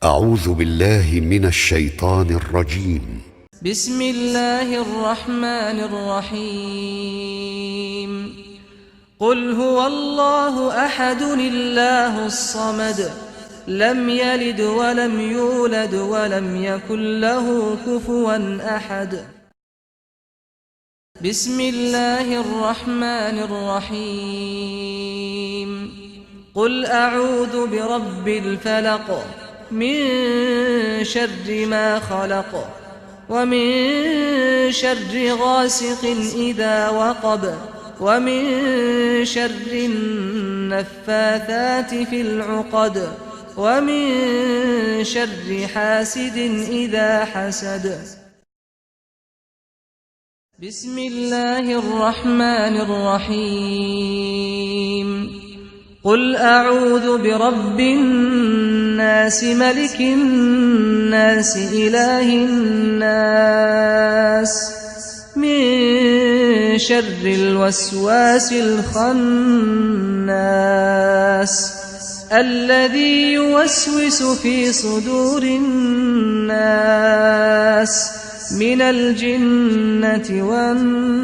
أعوذ بالله من الشيطان الرجيم. بسم الله الرحمن الرحيم. قل هو الله أحد الله الصمد لم يلد ولم يولد ولم يكن له كفوا أحد. بسم الله الرحمن الرحيم. قل أعوذ برب الفلق من شر ما خلق ومن شر غاسق إذا وقب ومن شر النفاثات في العقد ومن شر حاسد إذا حسد. بسم الله الرحمن الرحيم. قل أعوذ برب الناس ملك الناس إله الناس من شر الوسواس الخناس الذي يوسوس في صدور الناس من الجنة والناس.